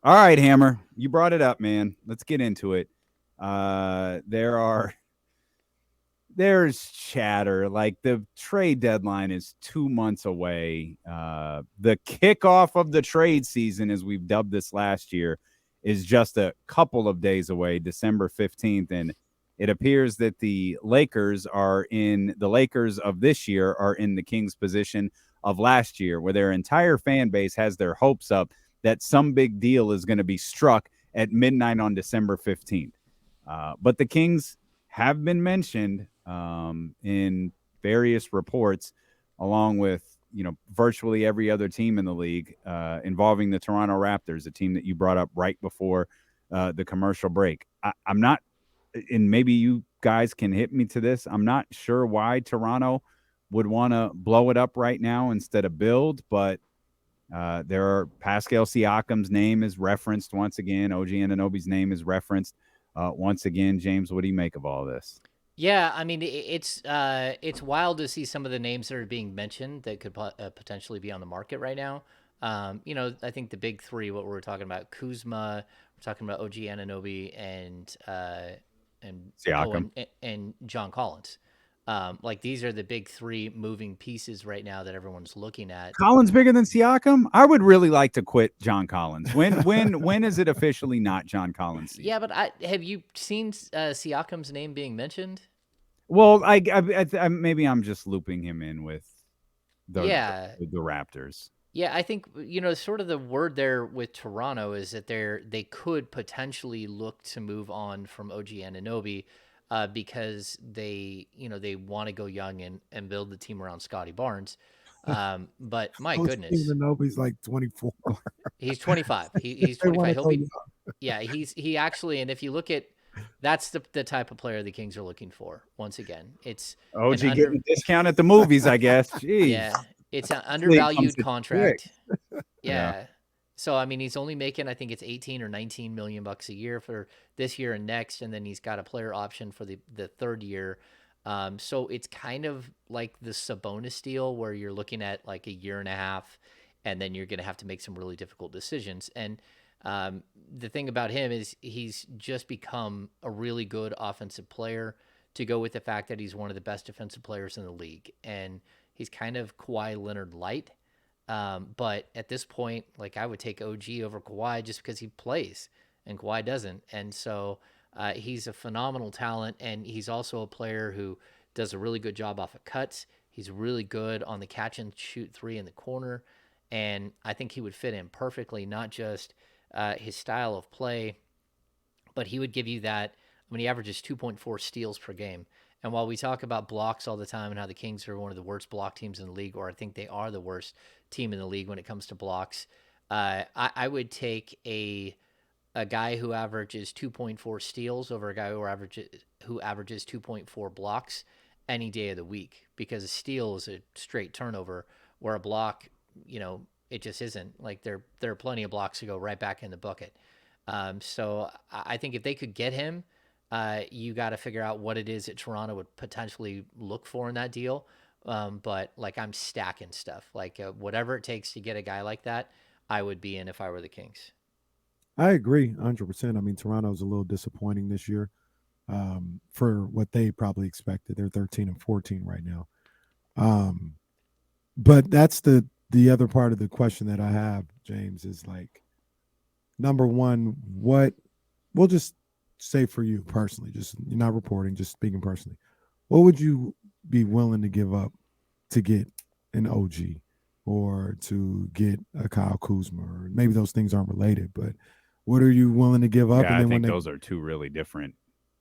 All right, Hammer, you brought it up, man. Let's get into it. There's chatter like the trade deadline is 2 months away. The kickoff of the trade season, as we've dubbed this last year, is just a couple of days away, December 15th. And it appears that the Lakers of this year are in the Kings position of last year, where their entire fan base has their hopes up that some big deal is going to be struck at midnight on December 15th. But the Kings have been mentioned in various reports, along with virtually every other team in the league, involving the Toronto Raptors, a team that you brought up right before the commercial break. I'm not, and maybe you guys can hit me to this, I'm not sure why Toronto would want to blow it up right now instead of build, but Pascal Siakam's name is referenced once again. OG Anunoby's name is referenced once again. James, what do you make of all this? Yeah, I mean it's wild to see some of the names that are being mentioned that could potentially be on the market right now. I think the big three, what we're talking about, Kuzma, we're talking about OG Anunoby, and Siakam. and John Collins. Like these are the big three moving pieces right now that everyone's looking at. Collins bigger than Siakam? I would really like to quit John Collins. When is it officially not John Collins season? Yeah, but have you seen Siakam's name being mentioned? Well, I maybe I'm just looping him in with the Raptors. Yeah, I think sort of the word there with Toronto is that they could potentially look to move on from OG Anunoby because they want to go young and build the team around Scotty Barnes. But my goodness, Anunoby's like 24. He's 25. He's 25. He actually, and if you look at, that's the type of player the Kings are looking for. Once again, it's OG getting a discount at the movies, I guess. Jeez. Yeah, it's an undervalued contract. Yeah. So I mean, he's only making, I think it's 18 or 19 million bucks a year for this year and next, and then he's got a player option for the third year. So it's kind of like the Sabonis deal where you're looking at like a year and a half, and then you're going to have to make some really difficult decisions. And the thing about him is he's just become a really good offensive player, to go with the fact that he's one of the best defensive players in the league. And he's kind of Kawhi Leonard light. But at this point, like I would take OG over Kawhi just because he plays and Kawhi doesn't. And so he's a phenomenal talent, and he's also a player who does a really good job off of cuts. He's really good on the catch and shoot three in the corner. And I think he would fit in perfectly, not just his style of play, but he would give you that. I mean, he averages 2.4 steals per game. And while we talk about blocks all the time and how the Kings are one of the worst block teams in the league, or I think they are the worst team in the league when it comes to blocks, I would take a guy who averages 2.4 steals over a guy who averages 2.4 blocks any day of the week, because a steal is a straight turnover, where a block, it just isn't. Like there are plenty of blocks to go right back in the bucket. So I think if they could get him, you got to figure out what it is that Toronto would potentially look for in that deal. But like I'm stacking stuff, like whatever it takes to get a guy like that, I would be in if I were the Kings. I agree 100%. I mean, Toronto's a little disappointing this year for what they probably expected. They're 13-14 right now. But that's the other part of the question that I have, James, is like, number one, what we'll just say for you personally, just you're not reporting, just speaking personally, what would you be willing to give up to get an OG or to get a Kyle Kuzma? Or maybe those things aren't related, but what are you willing to give up? Yeah, and then I think those are two really different.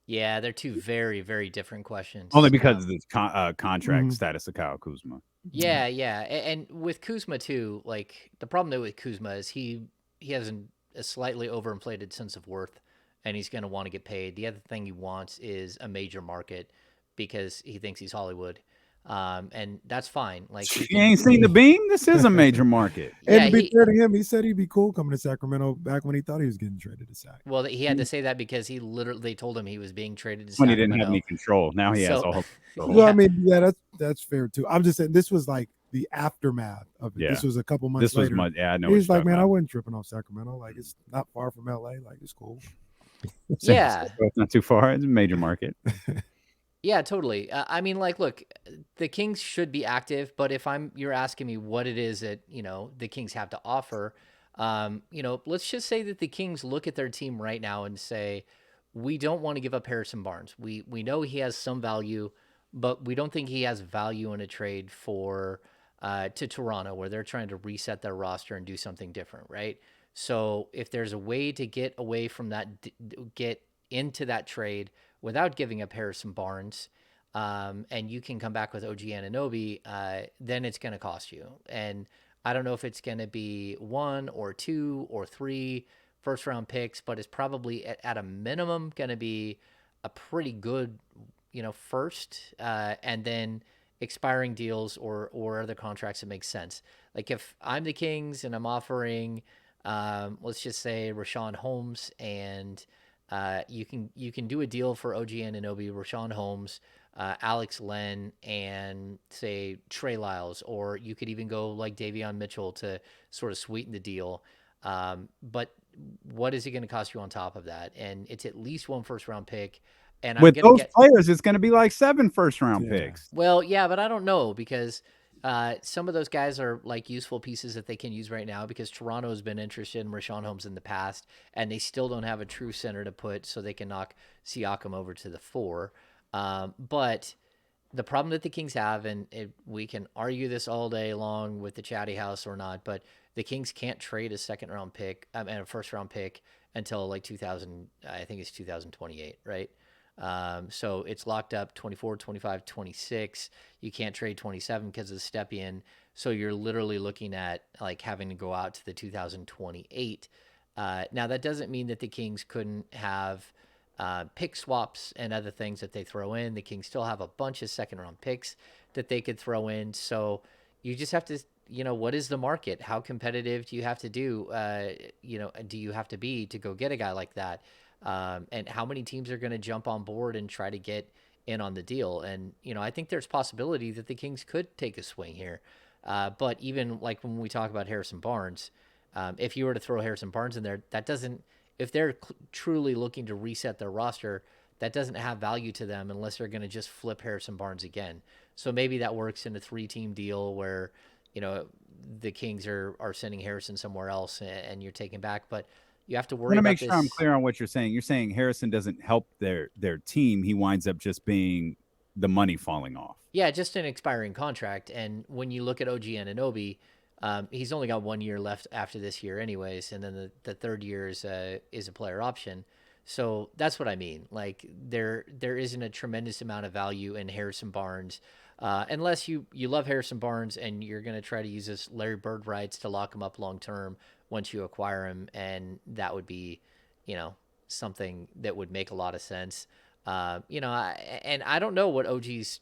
Yeah, they're two very, very different questions. Only because of the contract status of Kyle Kuzma. Yeah. And with Kuzma too, like the problem though with Kuzma is he has a slightly overinflated sense of worth, and he's going to want to get paid. The other thing he wants is a major market because he thinks he's Hollywood. And that's fine. Like you ain't seen the beam. This is a major market. And to be fair to him, he said he'd be cool coming to Sacramento back when he thought he was getting traded to Sac. Well, he had to say that because they told him he was being traded to Sacramento. When Sacramento. he didn't have any control. Now he has all. Well, I mean, yeah, that's fair too. I'm just saying this was like the aftermath of it. Yeah. This was a couple months This was later. yeah, I know. He's like, man, I wasn't tripping off Sacramento. Like, it's not far from LA. Like, it's cool. Yeah. It's not too far. It's a major market. Yeah, totally. I mean, like, look, the Kings should be active, but if you're asking me what it is that, the Kings have to offer, let's just say that the Kings look at their team right now and say, we don't want to give up Harrison Barnes. We know he has some value, but we don't think he has value in a trade to Toronto, where they're trying to reset their roster and do something different, right? So if there's a way to get away from that, get into that trade without giving up Harrison Barnes, and you can come back with OG Anunoby, then it's going to cost you. And I don't know if it's going to be 1 or 2 or 3 first-round picks, but it's probably at a minimum going to be a pretty good, first, and then expiring deals or other contracts that make sense. Like if I'm the Kings and I'm offering, let's just say Rashawn Holmes, and you can do a deal for OG Anunoby, Rashawn Holmes, Alex Len, and say Trey Lyles, or you could even go like Davion Mitchell to sort of sweeten the deal. But what is it going to cost you on top of that? And it's at least 1 first-round pick. And with those players, it's going to be like 7 first-round picks. Well, yeah, but I don't know, because some of those guys are like useful pieces that they can use right now, because Toronto has been interested in Rashawn Holmes in the past, and they still don't have a true center to put, so they can knock Siakam over to the 4. But the problem that the Kings have, and we can argue this all day long with the Chatty House or not, but the Kings can't trade a second-round pick and a first-round pick until like 2028, right? So it's locked up 24, 25, 26. You can't trade 27 because of the step-in. So you're literally looking at like having to go out to the 2028. Now that doesn't mean that the Kings couldn't have pick swaps and other things that they throw in. The Kings still have a bunch of second-round picks that they could throw in. So you just have to, what is the market? How competitive do you have to do? Do you have to be to go get a guy like that? And how many teams are going to jump on board and try to get in on the deal? And, I think there's possibility that the Kings could take a swing here. But even like when we talk about Harrison Barnes, if you were to throw Harrison Barnes in there, that doesn't, if they're truly looking to reset their roster, that doesn't have value to them unless they're going to just flip Harrison Barnes again. So maybe that works in a 3-team deal where, the Kings are sending Harrison somewhere else and you're taking back, but you have to worry about this. I want to make sure I'm clear on what you're saying. You're saying Harrison doesn't help their team. He winds up just being the money falling off. Yeah, just an expiring contract. And when you look at OG Anunoby, he's only got 1 year left after this year anyways, and then the third year is a player option. So that's what I mean. Like there isn't a tremendous amount of value in Harrison Barnes, unless you love Harrison Barnes and you're going to try to use this Larry Bird rights to lock him up long term once you acquire him, and that would be, something that would make a lot of sense. And I don't know what OG's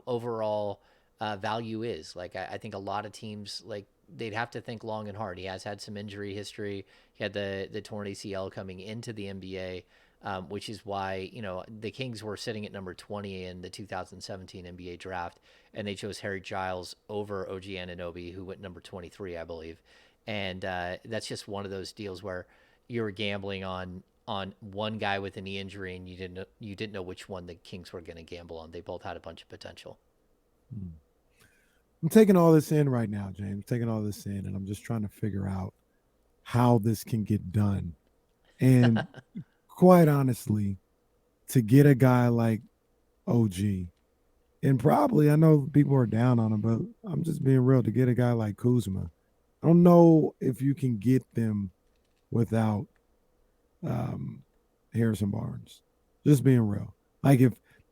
overall value is. Like I think a lot of teams, like they'd have to think long and hard. He has had some injury history. He had the torn ACL coming into the NBA, which is why, the Kings were sitting at number 20 in the 2017 NBA draft, and they chose Harry Giles over OG Anunoby, who went number 23, I believe. And that's just one of those deals where you were gambling on one guy with a knee injury, and you didn't know which one the Kings were going to gamble on. They both had a bunch of potential. I'm taking all this in right now, James. Taking all this in, and I'm just trying to figure out how this can get done. And quite honestly, to get a guy like OG, and probably, I know people are down on him, but I'm just being real, to get a guy like Kuzma, I don't know if you can get them without Harrison Barnes. Just being real. Like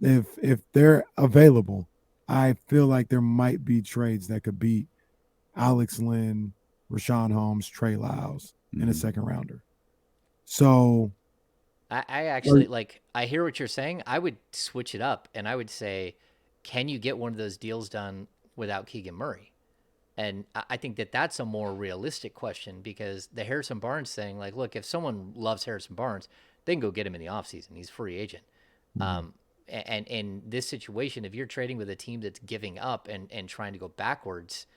if they're available, I feel like there might be trades that could beat Alex Len, Rashawn Holmes, Trey Lyles in a second rounder. So I actually I hear what you're saying. I would switch it up and I would say, can you get one of those deals done without Keegan Murray? And I think that's a more realistic question, because the Harrison Barnes thing, like, look, if someone loves Harrison Barnes, they can go get him in the offseason. He's a free agent. And in this situation, if you're trading with a team that's giving up and trying to go backwards,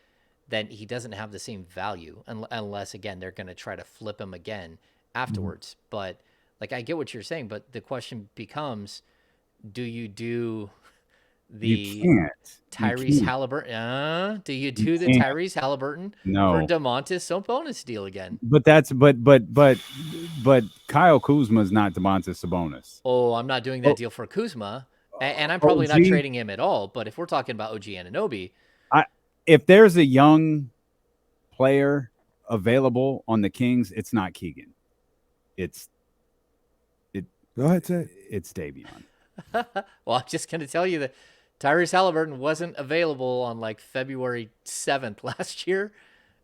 then he doesn't have the same value unless, again, they're going to try to flip him again afterwards. But like, I get what you're saying, but the question becomes, do you do You the can't. Tyrese Halliburton? Do you do the can't. Tyrese Halliburton for No. Domantas Sabonis deal again? But Kyle Kuzma is not Domantas Sabonis. Oh, I'm not doing that deal for Kuzma, and I'm probably not trading him at all. But if we're talking about OG Anunoby, if there's a young player available on the Kings, it's not Keegan. Go ahead, say it's Davion. Well, I'm just going to tell you that Tyrese Halliburton wasn't available on like February 7th last year,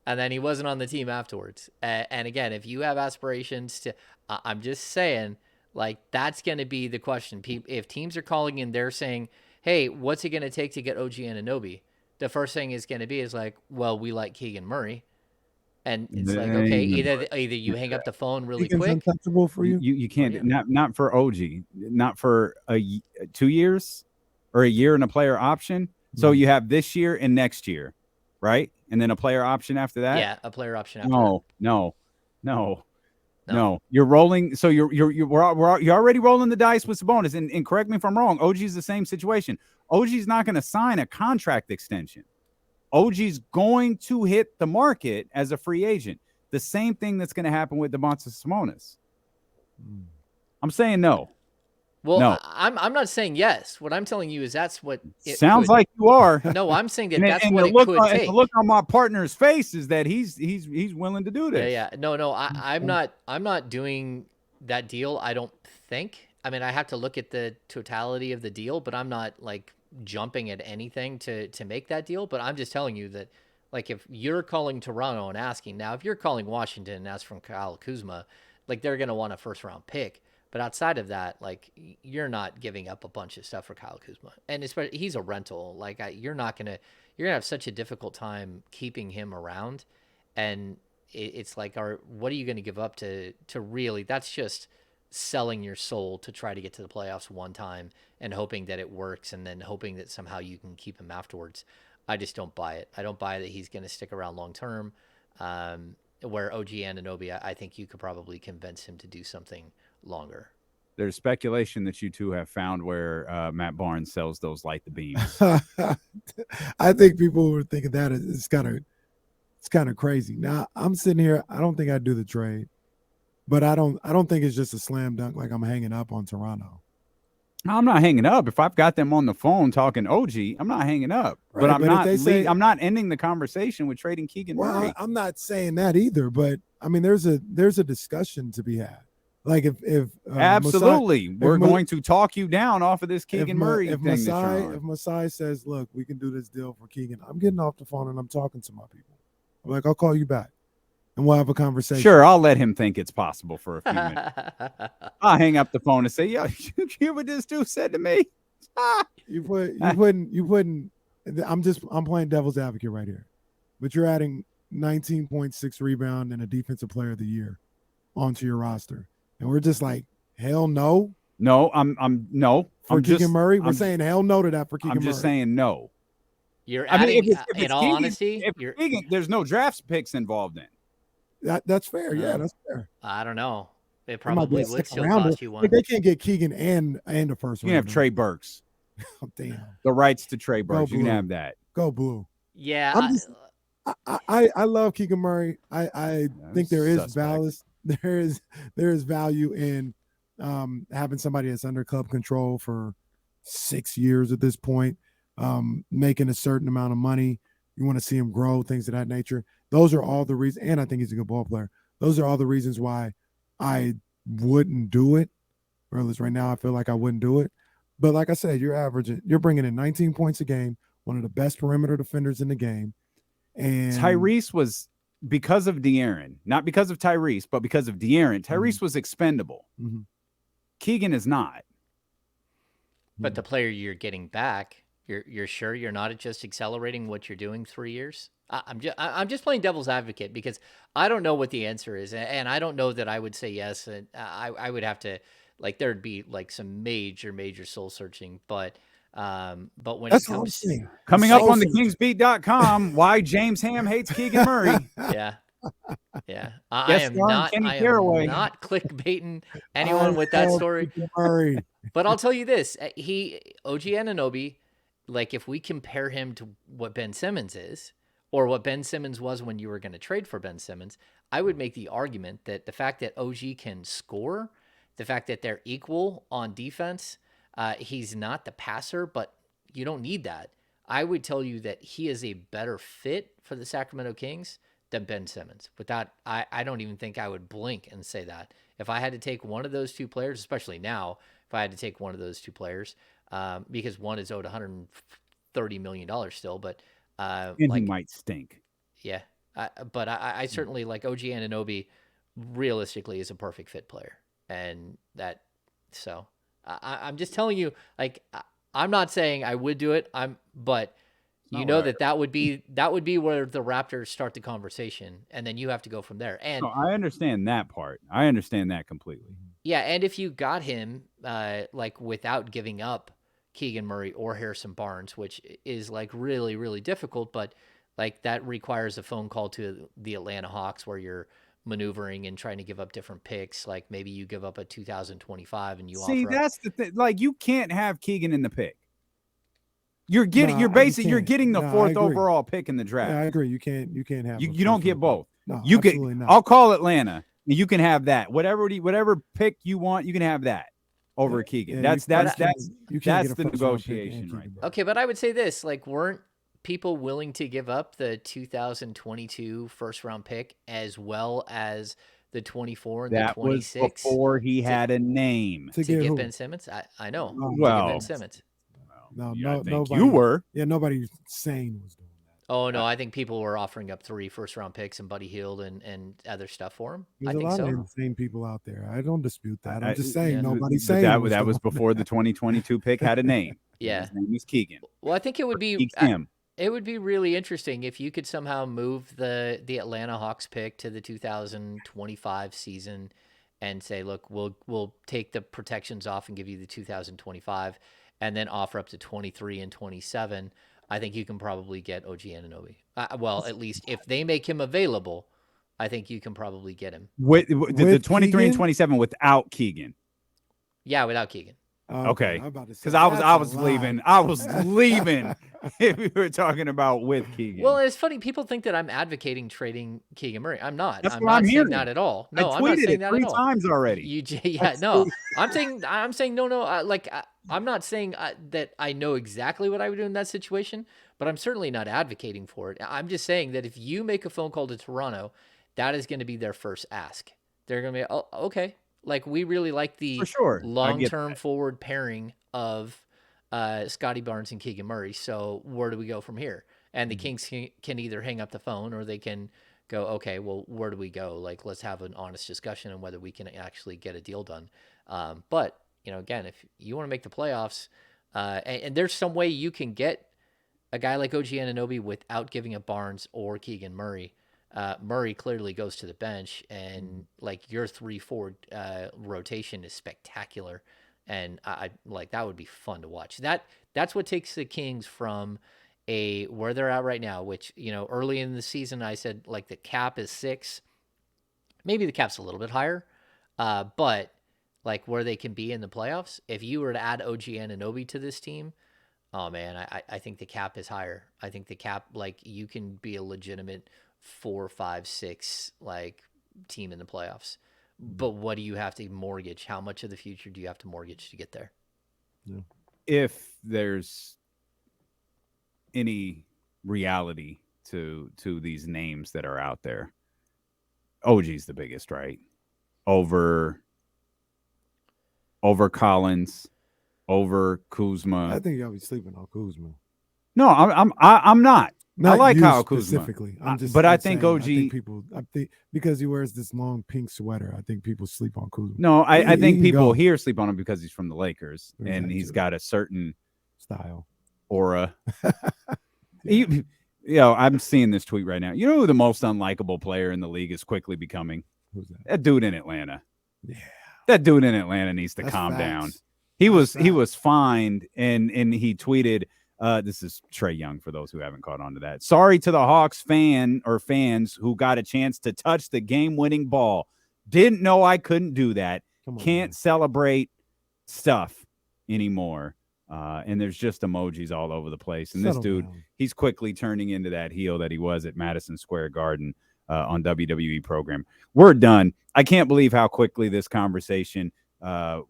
and then he wasn't on the team afterwards. And again, if you have aspirations to, I'm just saying, like, that's going to be the question. If teams are calling in, they're saying, hey, what's it going to take to get OG Anunoby? The first thing is going to be is like, well, we like Keegan Murray. And it's like, okay, either you hang up the phone really Keegan's quick. untouchable for you. You can't, not for OG, not for 2 years or a year and a player option. So you have this year and next year, right? And then a player option after that. Yeah, a player option after that. No. You're rolling. So you're already rolling the dice with Sabonis. And correct me if I'm wrong. OG's the same situation. OG's not going to sign a contract extension. OG's going to hit the market as a free agent. The same thing that's going to happen with Domantas Sabonis. I'm saying no. Well, no. I'm not saying yes. What I'm telling you is that's what it sounds like you are. No, I'm saying that that's and what it could take. The look on my partner's face is that he's willing to do this. Yeah. No. I'm not doing that deal. I don't think. I mean, I have to look at the totality of the deal, but I'm not like jumping at anything to make that deal. But I'm just telling you that, like, if you're calling Toronto and asking now, if you're calling Washington and ask from Kyle Kuzma, like, they're going to want a first round pick. But outside of that, like, you're not giving up a bunch of stuff for Kyle Kuzma, and especially he's a rental. Like, you're gonna have such a difficult time keeping him around, and it's like, what are you going to give up to really? That's just selling your soul to try to get to the playoffs one time and hoping that it works, and then hoping that somehow you can keep him afterwards. I just don't buy it. I don't buy that he's going to stick around long term. Where OG Anunoby, I think you could probably convince him to do something longer. There's speculation that you two have found where Matt Barnes sells those light the beams. I think people were thinking that it's kind of crazy. Now I'm sitting here. I don't think I'd do the trade, but I don't think it's just a slam dunk. Like I'm hanging up on Toronto. I'm not hanging up. If I've got them on the phone talking OG, I'm not hanging up. Right, but I'm not ending the conversation with trading Keegan Murray. I'm not saying that either. But I mean, there's a discussion to be had. Like if absolutely, we're going to talk you down off of this Keegan Murray thing. If Masai says, "Look, we can do this deal for Keegan," I'm getting off the phone and I'm talking to my people. I'm like, I'll call you back, and we'll have a conversation. Sure, I'll let him think it's possible for a few minutes. I'll hang up the phone and say, "Yo, you hear what this dude said to me?" You wouldn't. I'm playing devil's advocate right here, but you're adding 19.6 rebound and a defensive player of the year onto your roster. And we're just like, hell no. No, I'm no. For Keegan Murray, we're saying hell no to that for Keegan Murray. I'm just saying no. You're adding, if in all honesty, Keegan, there's no draft picks involved in. That's fair. Yeah, that's fair. I don't know. It probably would still cost you one. But they can't get Keegan and a first. You can have Trey Burks. Oh, damn. The rights to Trey Burks. You can have that. Go Blue. Yeah. I love Keegan Murray. I think there is ballast. There is value in having somebody that's under club control for 6 years at this point, making a certain amount of money. You want to see him grow, things of that nature. Those are all the reasons, and I think he's a good ball player. Those are all the reasons why I wouldn't do it. Or at least right now, I feel like I wouldn't do it. But like I said, you're bringing in 19 points a game, one of the best perimeter defenders in the game. And Tyrese was, because of De'Aaron, not because of Tyrese, but because of De'Aaron, Tyrese was expendable. Mm-hmm. Keegan is not. But the player you're getting back, you're sure you're not just accelerating what you're doing 3 years? I'm just playing devil's advocate because I don't know what the answer is, and I don't know that I would say yes. And I would have to, like, there'd be like some major soul searching, but But when That's it comes to coming up on the kingsbeat.com, why James Ham hates Keegan Murray. Yeah. I am not clickbaiting anyone with that story. But I'll tell you this, OG Anunoby, like if we compare him to what Ben Simmons is, or what Ben Simmons was when you were going to trade for Ben Simmons, I would make the argument that the fact that OG can score, the fact that they're equal on defense, he's not the passer, but you don't need that. I would tell you that he is a better fit for the Sacramento Kings than Ben Simmons. Without, I don't even think I would blink and say that. If I had to take one of those two players, especially now, if I had to take one of those two players, because one is owed $130 million still, but and he might stink. Yeah, but I certainly like OG Anunoby. Realistically, is a perfect fit player, and that. So I'm just telling you, like I'm not saying I would do it. But you know that would be where the Raptors start the conversation, and then you have to go from there. And I understand that part. I understand that completely. Yeah, and if you got him like without giving up Keegan Murray or Harrison Barnes, which is like really, really difficult, but like that requires a phone call to the Atlanta Hawks where you're maneuvering and trying to give up different picks. Like maybe you give up a 2025 and you see, that's the thing. Like you can't have Keegan in the pick. You're getting, you're getting the fourth overall pick in the draft. Yeah, I agree. You can't have. You don't get both. No, you absolutely not. I'll call Atlanta. You can have that. Whatever pick you want, you can have that over Keegan. That's the negotiation right there. Okay, but I would say this: like, weren't people willing to give up the 2022 first round pick as well as the 24 and the 26 was before he had a name to get Ben Simmons? I know. Well, to get Ben Simmons. No, nobody. You were. Yeah, nobody sane was doing that. Oh no, I think people were offering up 3 first round picks and Buddy Hield and other stuff for him. There's I think a lot so. of insane people out there. I don't dispute that. I'm just saying nobody's saying that was before the 2022 pick had a name. Yeah, his name is Keegan. Well, I think it would be it would be really interesting if you could somehow move the Atlanta Hawks pick to the 2025 season and say, look, we'll take the protections off and give you the 2025. And then offer up to 23 and 27, I think you can probably get OG Anunoby. Well, at least if they make him available, I think you can probably get him. With the 23 Keegan? And 27 without Keegan. Yeah, without Keegan. Okay. Because I was leaving. I was leaving if we were talking about with Keegan. Well, it's funny. People think that I'm advocating trading Keegan Murray. I'm not. That's I'm what not I'm saying hearing. that at all. No, I'm not saying that 3 times already. I'm saying no. I'm not saying that I know exactly what I would do in that situation, but I'm certainly not advocating for it. I'm just saying that if you make a phone call to Toronto, that is going to be their first ask. They're going to be, oh, okay. Like, we really like the long-term forward pairing of Scotty Barnes and Keegan Murray. So where do we go from here? And the Kings can either hang up the phone or they can go, okay, well, where do we go? Like, let's have an honest discussion on whether we can actually get a deal done. But, you know, again, if you want to make the playoffs, and there's some way you can get a guy like OG Anunoby without giving up Barnes or Keegan Murray. Murray clearly goes to the bench, and like your 3-4 rotation is spectacular, and I like that would be fun to watch. That's what takes the Kings from where they're at right now, which, you know, early in the season I said like the cap is 6, maybe the cap's a little bit higher, but like where they can be in the playoffs. If you were to add OG Anunoby to this team, oh man, I think the cap is higher. I think the cap, like, you can be a legitimate 4, 5, 6 like team in the playoffs. But what do you have to mortgage? How much of the future do you have to mortgage to get there? Yeah. If there's any reality to these names that are out there, OG's the biggest, right? Over Collins, over Kuzma. I think y'all be sleeping on Kuzma. No, I'm not. I like Kyle Kuzma specifically. I think OG. I think because he wears this long pink sweater, I think people sleep on Kuzma. No, I think people here sleep on him because he's from the Lakers and he's got a certain style, aura. I'm seeing this tweet right now. You know who the most unlikable player in the league is quickly becoming? Who's that? That dude in Atlanta. Yeah, that dude in Atlanta needs to calm down. He was fined, and he tweeted, this is Trae Young for those who haven't caught on to that. Sorry to the Hawks fans who got a chance to touch the game-winning ball. Didn't know I couldn't do that. Can't celebrate stuff anymore. And there's just emojis all over the place. And this dude, he's quickly turning into that heel that he was at Madison Square Garden on WWE program. We're done. I can't believe how quickly this conversation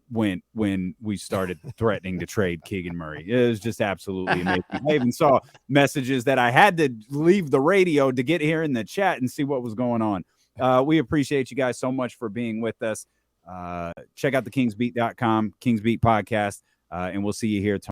went when we started threatening to trade Keegan Murray. It was just absolutely amazing. I even saw messages that I had to leave the radio to get here in the chat and see what was going on. We appreciate you guys so much for being with us. Check out the kingsbeat.com, Kingsbeat podcast, and we'll see you here tomorrow.